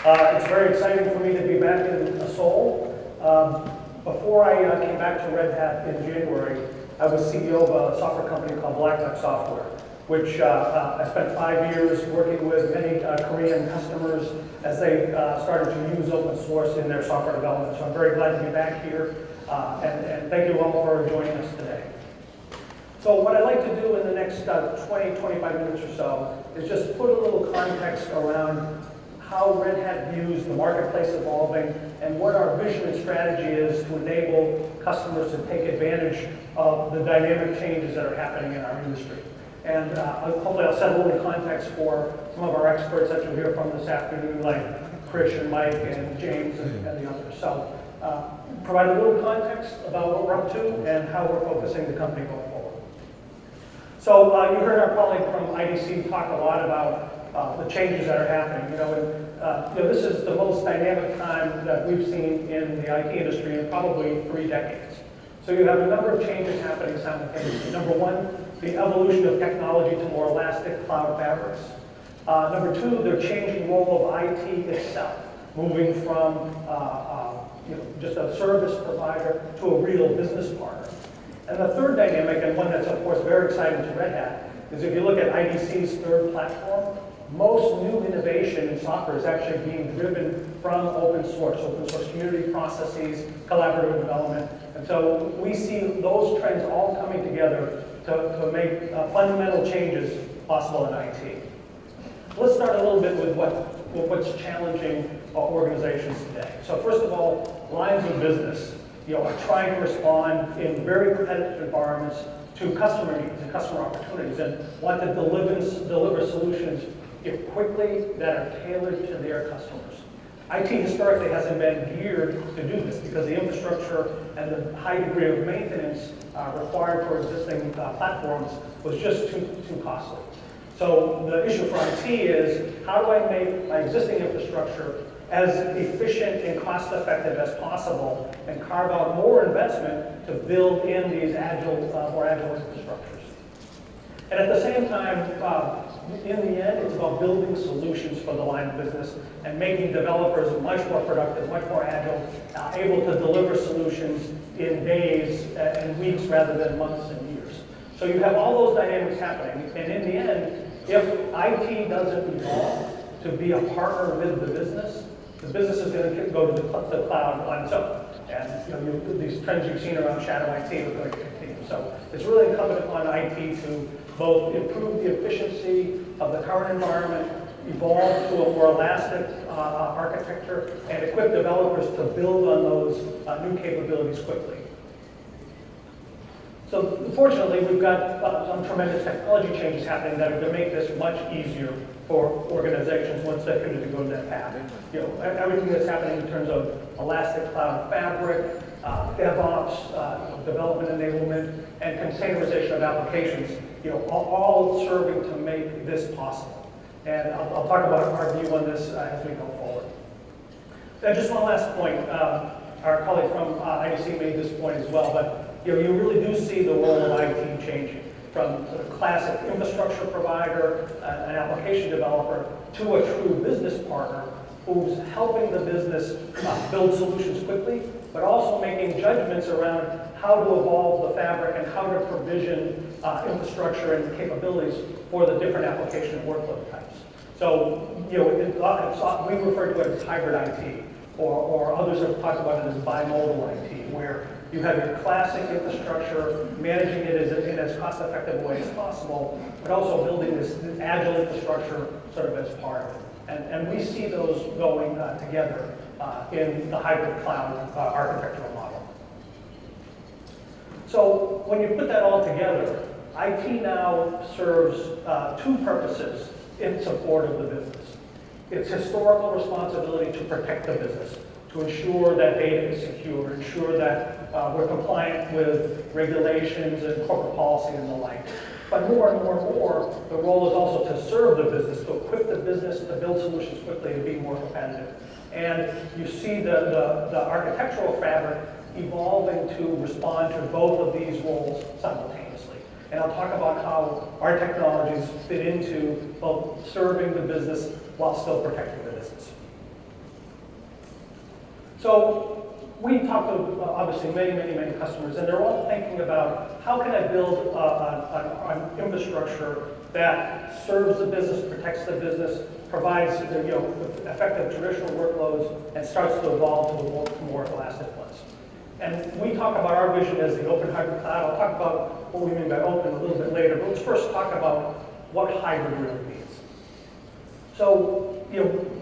It's very exciting for me to be back in Seoul. Before I came back to Red Hat in January, I was CEO of a software company called Black Duck Software, which I spent 5 years working with many Korean customers as they started to use open source in their software development. So I'm very glad to be back here, and thank you all for joining us today. So what I'd like to do in the next 20, 25 minutes or so is just put a little context around how Red Hat views the marketplace evolving and what our vision and strategy is to enable customers to take advantage of the dynamic changes that are happening in our industry. And hopefully I'll set a little context for some of our experts that you'll hear from this afternoon, like Krish and Mike and James and the others. So provide a little context about what we're up to and how we're focusing the company going forward. So you heard our colleague from IDC talk a lot about the changes that are happening. This is the most dynamic time that we've seen in the IT industry in probably 3 decades. So you have a number of changes happening simultaneously. Number one, the evolution of technology to more elastic cloud fabrics. Number two, the changing role of IT itself, moving from just a service provider to a real business partner. And the third dynamic, and one that's of course very exciting to Red Hat, is if you look at IDC's third platform, most new innovation in software is actually being driven from open source community processes, collaborative development. And so we see those trends all coming together to make fundamental changes possible in IT. Let's start a little bit with what's challenging organizations today. So first of all, lines of business are trying to respond in very competitive environments to customer needs and customer opportunities and want to deliver solutions quickly that are tailored to their customers. IT historically hasn't been geared to do this because the infrastructure and the high degree of maintenance required for existing platforms was just too costly. So the issue for IT is, how do I make my existing infrastructure as efficient and cost-effective as possible and carve out more investment to build in these more agile infrastructures? And at the same time, in the end, it's about building solutions for the line of business and making developers much more productive, much more agile, able to deliver solutions in days and weeks rather than months and years. So you have all those dynamics happening, and in the end, if IT doesn't evolve to be a partner with the business is going to go to the cloud on its own. And these trends you've seen around shadow IT are going to continue. So it's really incumbent upon IT to both improve the efficiency of the current environment, evolve to a more elastic architecture, and equip developers to build on those new capabilities quickly. So fortunately, we've got some tremendous technology changes happening that are going to make this much easier for organizations once they're committed to go to that path. Everything that's happening in terms of elastic cloud fabric, DevOps, development enablement, and containerization of applications, all serving to make this possible. And I'll talk about our view on this as we go forward. And just one last point. Our colleague from IDC made this point as well, but you really do see the role of IT changing from sort of classic infrastructure provider, an application developer, to a true business partner who's helping the business build solutions quickly, but also making judgments around how to evolve the fabric and how to provision infrastructure and capabilities for the different application and workload types. So, we refer to it as hybrid IT, or others have talked about it as bimodal IT, where you have your classic infrastructure, managing it in as cost-effective a way as possible, but also building this agile infrastructure sort of as part of it. And we see those going together in the hybrid cloud architectural model. So when you put that all together, IT now serves 2 purposes in support of the business. Its historical responsibility to protect the business, to ensure that data is secure, ensure that we're compliant with regulations and corporate policy and the like. But more and more, the role is also to serve the business, to equip the business to build solutions quickly and be more competitive. And you see the architectural fabric evolving to respond to both of these roles simultaneously. And I'll talk about how our technologies fit into both serving the business while still protecting the business. So we talked to obviously many customers, and they're all thinking about how can I build an infrastructure that serves the business, protects the business, provides effective traditional workloads, and starts to evolve to more elastic ones. And we talk about our vision as the open hybrid cloud. I'll talk about what we mean by open a little bit later, but let's first talk about what hybrid really means. So,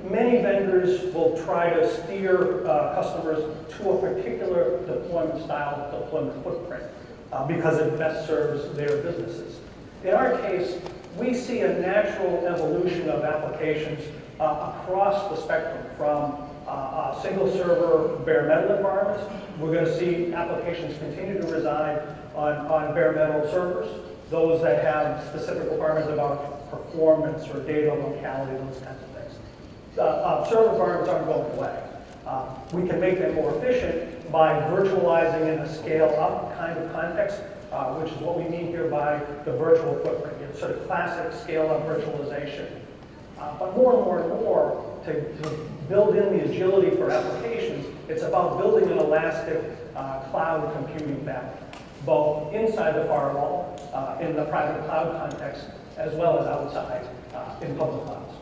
many vendors will try to steer customers to a particular deployment style, deployment footprint, because it best serves their businesses. In our case, we see a natural evolution of applications across the spectrum from single server bare metal environments. We're going to see applications continue to reside on bare metal servers, those that have specific requirements about performance or data locality, those kinds of things. Server environments aren't going away. We can make them more efficient by virtualizing in a scale-up kind of context, which is what we mean here by the virtual footprint, sort of classic scale-up virtualization. But more and more, to build in the agility for applications, it's about building an elastic cloud computing fabric, both inside the firewall, in the private cloud context, as well as outside in public clouds.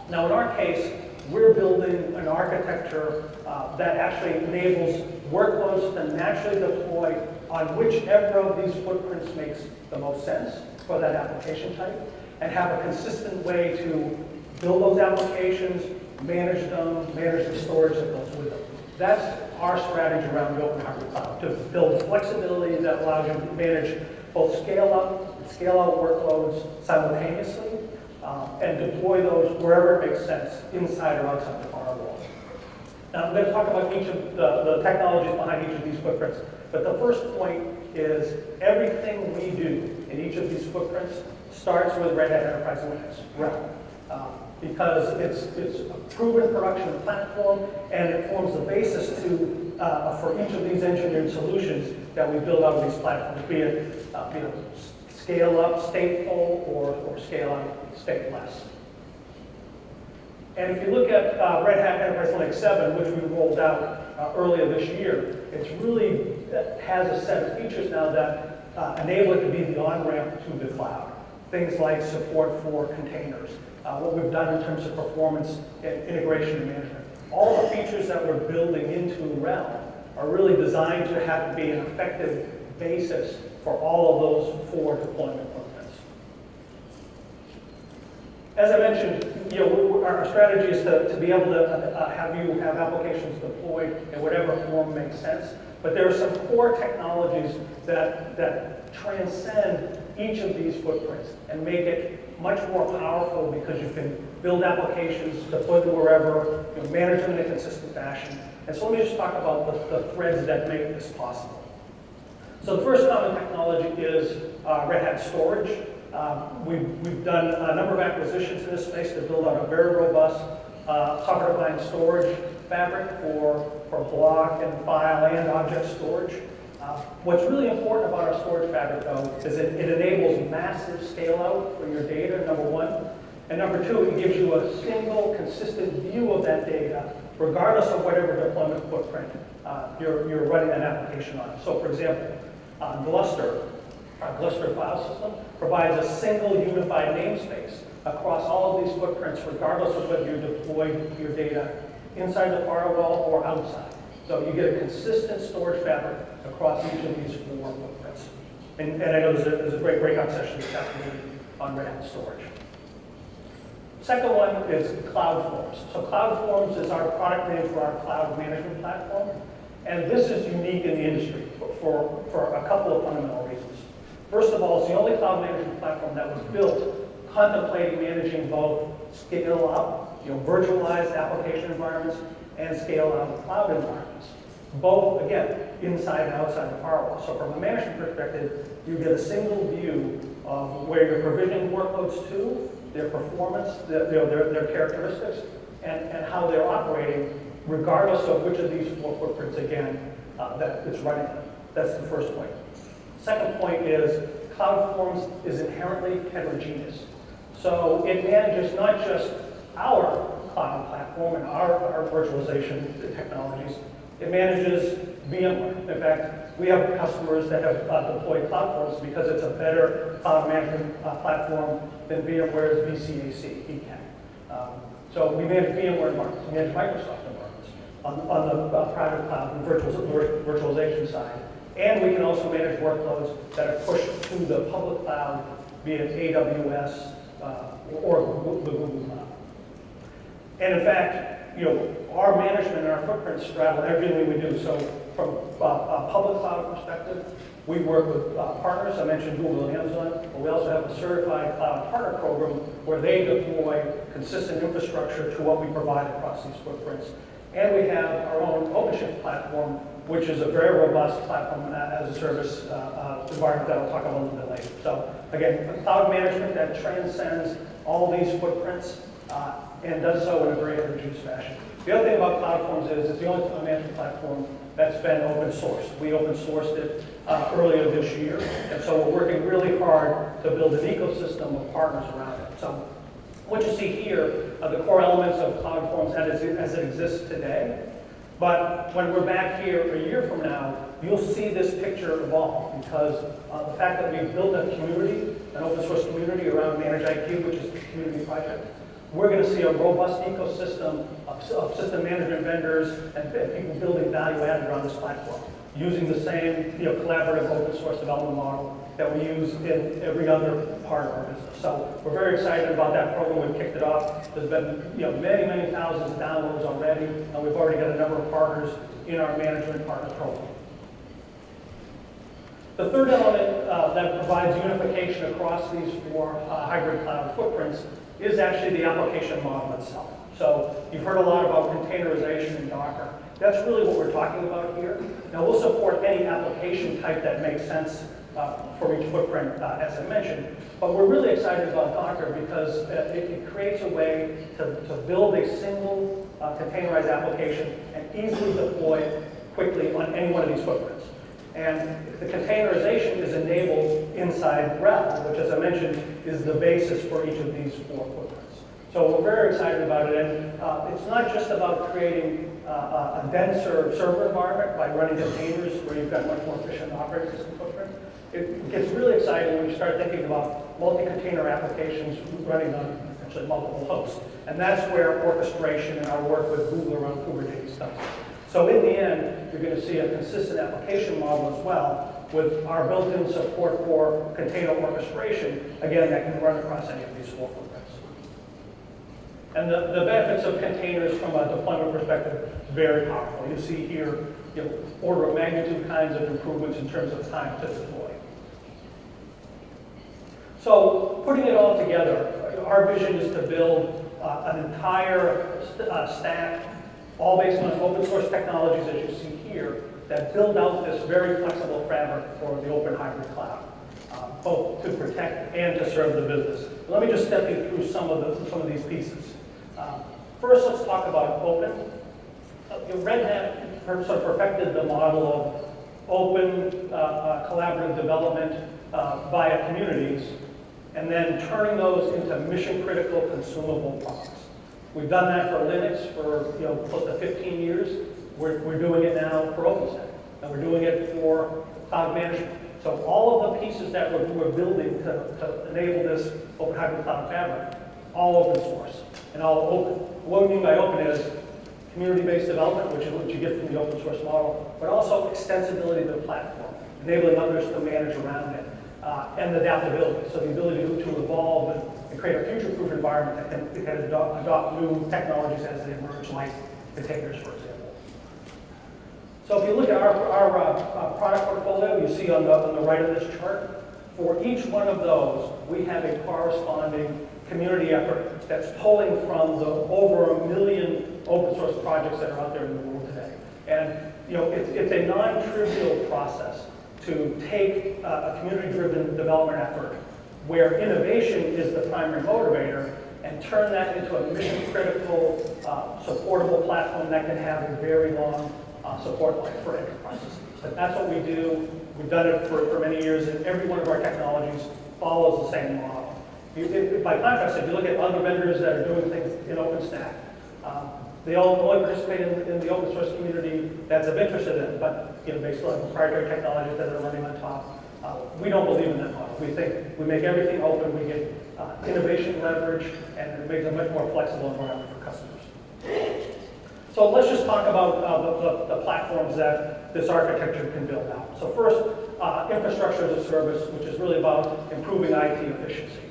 Now, in our case, we're building an architecture that actually enables workloads to naturally deploy on whichever of these footprints makes the most sense for that application type, and have a consistent way to build those applications, manage them, manage the storage that goes with them. That's our strategy around the open hybrid cloud, to build flexibility that allows you to manage both scale up and scale out workloads simultaneously, and deploy those wherever it makes sense, inside or outside the firewall. Now, I'm going to talk about each of the technologies behind each of these footprints, but the first point is everything we do in each of these footprints starts with Red Hat Enterprise Linux, RHEL, because it's a proven production platform, and it forms the basis for each of these engineered solutions that we build out of these platforms, be it scale up stateful or scale out stateless. And if you look at Red Hat Enterprise Linux 7, which we rolled out earlier this year, it's really has a set of features now that enable it to be the on-ramp to the cloud. Things like support for containers, what we've done in terms of performance and integration and management. All the features that we're building into RHEL are really designed to have to be an effective basis for all of those 4 deployment footprints. As I mentioned, our strategy is to be able to have applications deployed in whatever form makes sense. But there are some core technologies that transcend each of these footprints and make it much more powerful, because you can build applications, deploy them wherever, manage them in a consistent fashion. And so let me just talk about the threads that make this possible. So the first common technology is Red Hat storage. We've done a number of acquisitions in this space to build out a very robust software-defined storage fabric for block and file and object storage. What's really important about our storage fabric, though, is it enables massive scale-out for your data, number one. And number two, it gives you a single, consistent view of that data, regardless of whatever deployment footprint you're running that application on. So, for example, Gluster, our Gluster file system, provides a single unified namespace across all of these footprints, regardless of whether you deploy your data inside the firewall or outside. So you get a consistent storage fabric across each of these 4 footprints. And I know there's a great breakout session this afternoon on Red Hat storage. Second one is CloudForms. So CloudForms is our product name for our cloud management platform. And this is unique in the industry for a couple of fundamental reasons. First of all, it's the only cloud management platform that was built contemplating managing both scale up, virtualized application environments, and scale out cloud environments. Both, again, inside and outside the firewall. So from a management perspective, you get a single view of where you're provisioning workloads to, their performance, their characteristics, and how they're operating, regardless of which of these 4 footprints, again, that it's running. That's the first point. Second point is CloudForms is inherently heterogeneous. So it manages not just our cloud platform and our virtualization technologies, It manages VMware. In fact, we have customers that have deployed CloudForms because it's a better cloud management platform than VMware's VCAC, VCAC. So we manage VMware environments, we manage Microsoft environments on the private cloud and virtualization side. And we can also manage workloads that are pushed to the public cloud via AWS or the Google Cloud. And in fact, our management and our footprint straddle everything we do. So from a public cloud perspective, we work with partners. I mentioned Google and Amazon, but we also have a certified cloud partner program where they deploy consistent infrastructure to what we provide across these footprints. And we have our own OpenShift platform, which is a very robust platform as a service environment that I'll talk about a little bit later. So again, cloud management that transcends all these footprints and does so in a very heterogeneous fashion. The other thing about CloudForms is it's the only cloud management platform that's been open sourced. We open sourced it earlier this year, and so we're working really hard to build an ecosystem of partners around it. So what you see here are the core elements of CloudForms as it exists today. But when we're back here a year from now, you'll see this picture evolve because the fact that we've built a community, an open source community around ManageIQ, which is the community project, we're going to see a robust ecosystem of system management vendors and people building value added around this platform, using the same collaborative open source development model that we use in every other part of our business. So we're very excited about that program. We've kicked it off. There's been many, many thousands of downloads already, and we've already got a number of partners in our management partner program. The third element that provides unification across these four hybrid cloud footprints is actually the application model itself. So you've heard a lot about containerization in Docker. That's really what we're talking about here. Now we'll support any application type that makes sense for each footprint, as I mentioned. But we're really excited about Docker because it creates a way to build a single containerized application and easily deploy it quickly on any one of these footprints. And the containerization is enabled inside RHEL, which, as I mentioned, is the basis for each of these four footprints. So we're very excited about it. And it's not just about creating a denser server environment by running containers where you've got much more efficient operating system footprint. It gets really exciting when you start thinking about multi-container applications running on essentially multiple hosts. And that's where orchestration and our work with Google around Kubernetes comes in. So in the end, you're going to see a consistent application model as well with our built-in support for container orchestration, again, that can run across any of these four footprints. And the benefits of containers from a deployment perspective is very powerful. You see here order of magnitude kinds of improvements in terms of time to deploy. So putting it all together, our vision is to build an entire stack all based on open source technologies, as you see here, that build out this very flexible fabric for the open hybrid cloud, both to protect and to serve the business. Let me just step you through some of these pieces. First, let's talk about open. Red Hat sort of perfected the model of open collaborative development via communities, and then turning those into mission-critical consumable products. We've done that for Linux for close to 15 years. We're doing it now for OpenStack, and we're doing it for cloud management. So all of the pieces that we're building to enable this open hybrid cloud fabric, all open source and all open. What we mean by open is community-based development, which is what you get from the open source model, but also extensibility of the platform, enabling others to manage around it, and adaptability. So the ability to evolve and create a future-proof environment that can adopt new technologies as they emerge, like containers, for example. So if you look at our product portfolio, you see on the right of this chart, for each one of those, we have a corresponding community effort that's pulling from the over 1 million open source projects that are out there in the world today. And it's a non-trivial process to take a community-driven development effort where innovation is the primary motivator and turn that into a mission-critical, supportable platform that can have a very long support life for enterprises. But that's what we do. We've done it for many years, and every one of our technologies follows the same model. By contrast, if you look at other vendors that are doing things in OpenStack, They all only participate in the open source community that's of interest to them, but based on proprietary technologies that are running on top. We don't believe in that model. We think we make everything open, we get innovation leverage, and it makes a much more flexible environment for customers. So let's just talk about the platforms that this architecture can build out. So first, infrastructure as a service, which is really about improving IT efficiency.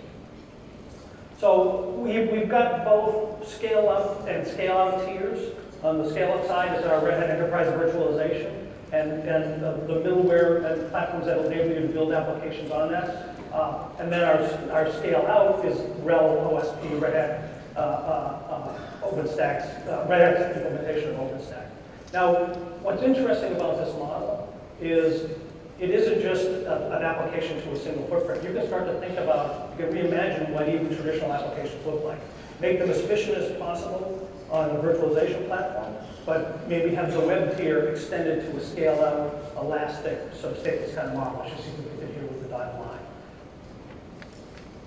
So we've got both scale up and scale out tiers. On the scale up side is our Red Hat Enterprise Virtualization and the middleware and platforms that will enable you to build applications on that. And then our scale out is RHEL OSP, Red Hat OpenStack's, Red Hat's implementation of OpenStack. Now, what's interesting about this model is it isn't just an application to a single footprint. You can start to think about, you can reimagine what even traditional applications look like. Make them as efficient as possible on a virtualization platform, but maybe have the web tier extended to a scale-out, elastic, sort of stateless kind of model, as you see we did here with the dotted line.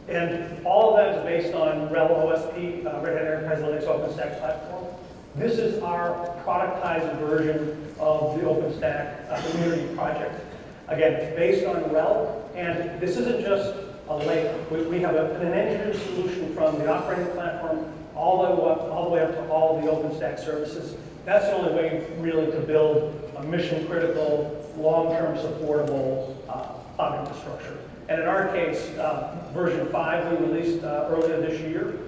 And all of that is based on RHEL OSP, Red Hat Enterprise Linux OpenStack platform. This is our productized version of the OpenStack community project. Again, it's based on RHEL, and this isn't just a layer. We have an engineered solution from the operating platform all the way up to all the OpenStack services. That's the only way really to build a mission-critical, long-term supportable cloud infrastructure. And in our case, version 5 we released earlier this year.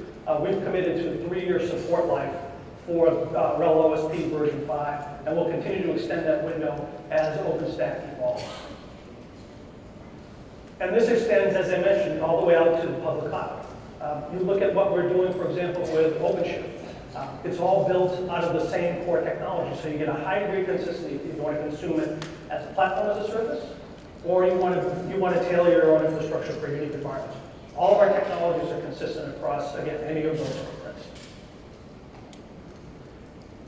We've committed to a 3-year support life for RHEL OSP version 5, and we'll continue to extend that window as OpenStack evolves. And this extends, as I mentioned, all the way out to the public cloud. You look at what we're doing, for example, with OpenShift. It's all built out of the same core technology, so you get a high degree of consistency if you want to consume it as a platform as a service, or you want to tailor your own infrastructure for unique environments. All of our technologies are consistent across, again, any of those footprints.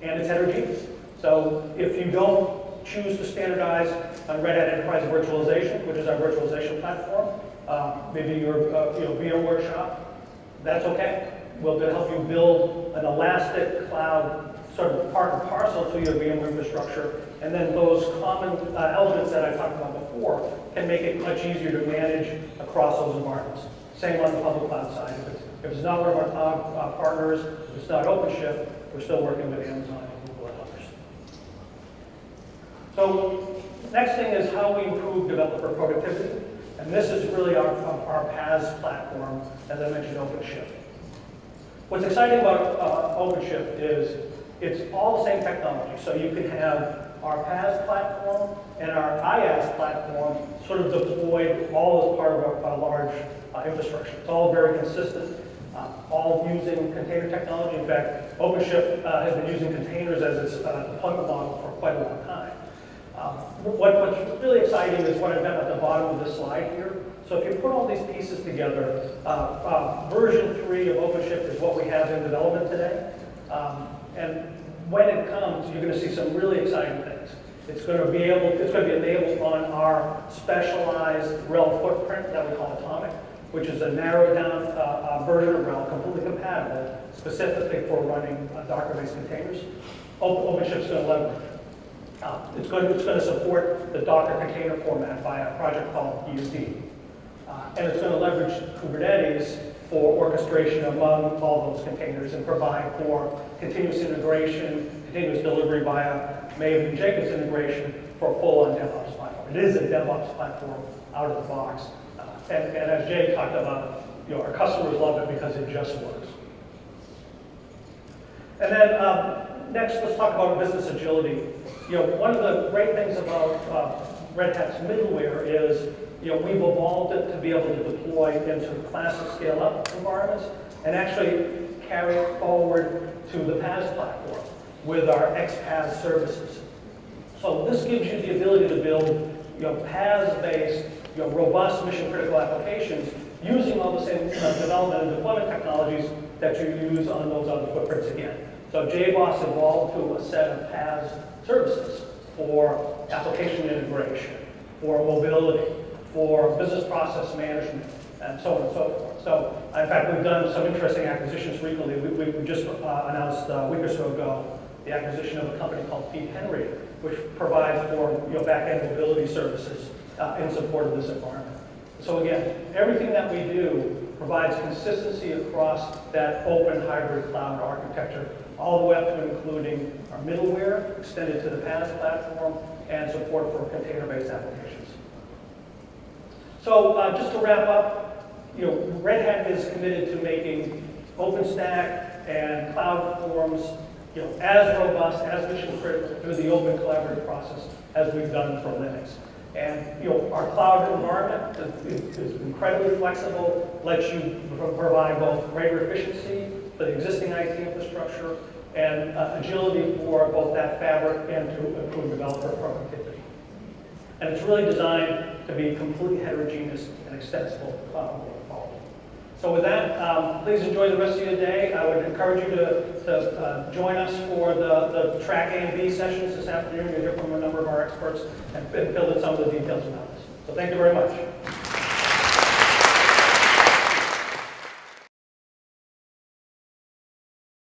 And it's heterogeneous. So if you don't choose to standardize on Red Hat Enterprise Virtualization, which is our virtualization platform, maybe your VMware shop, that's okay. We'll help you build an elastic cloud, sort of part and parcel to your VMware infrastructure, and then those common elements that I talked about before can make it much easier to manage across those environments. Same on the public cloud side. If it's not one of our cloud partners, if it's not OpenShift, we're still working with Amazon and Google and others. So next thing is how we improve developer productivity. And this is really our PaaS platform, as I mentioned, OpenShift. What's exciting about OpenShift is it's all the same technology. So you can have our PaaS platform and our IaaS platform sort of deployed all as part of a large infrastructure. It's all very consistent, all using container technology. In fact, OpenShift has been using containers as its deployment model for quite a long time. What's really exciting is what I've got at the bottom of this slide here. So if you put all these pieces together, version 3 of OpenShift is what we have in development today. And when it comes, you're going to see some really exciting things. It's going to be enabled on our specialized RHEL footprint that we call Atomic, which is a narrowed down version of RHEL, completely compatible, specifically for running Docker-based containers. OpenShift's going to leverage it. It's going to support the Docker container format by a project called Yeaton. And it's going to leverage Kubernetes for orchestration among all those containers and provide for continuous integration, continuous delivery via Maven and Jenkins integration for a full-on DevOps platform. It is a DevOps platform out of the box. And as Jay talked about, our customers love it because it just works. And then next, let's talk about business agility. One of the great things about Red Hat's middleware is, we've evolved it to be able to deploy into classic scale-up environments and actually carry it forward to the PaaS platform with our XPaaS services. So this gives you the ability to build, PaaS-based, robust mission-critical applications using all the same development and deployment technologies that you use on those other footprints again. So JBoss evolved to a set of PaaS services for application integration, for mobility, for business process management, and so on and so forth. So, in fact, we've done some interesting acquisitions recently. We just announced a week or so ago the acquisition of a company called Pete Henry, which provides for back-end mobility services in support of this environment. So again, everything that we do provides consistency across that open hybrid cloud architecture, all the way up to including our middleware extended to the PaaS platform and support for container-based applications. So just to wrap up, Red Hat is committed to making OpenStack and cloud forms as robust, as mission critical through the open collaborative process as we've done for Linux. And our cloud environment is incredibly flexible, lets you provide both greater efficiency for the existing IT infrastructure and agility for both that fabric and to improve developer productivity. And it's really designed to be completely heterogeneous and extensible going forward. So with that, please enjoy the rest of your day. I would encourage you to join us for the track A and B sessions this afternoon. You'll hear from a number of our experts and fill in some of the details about this. So thank you very much.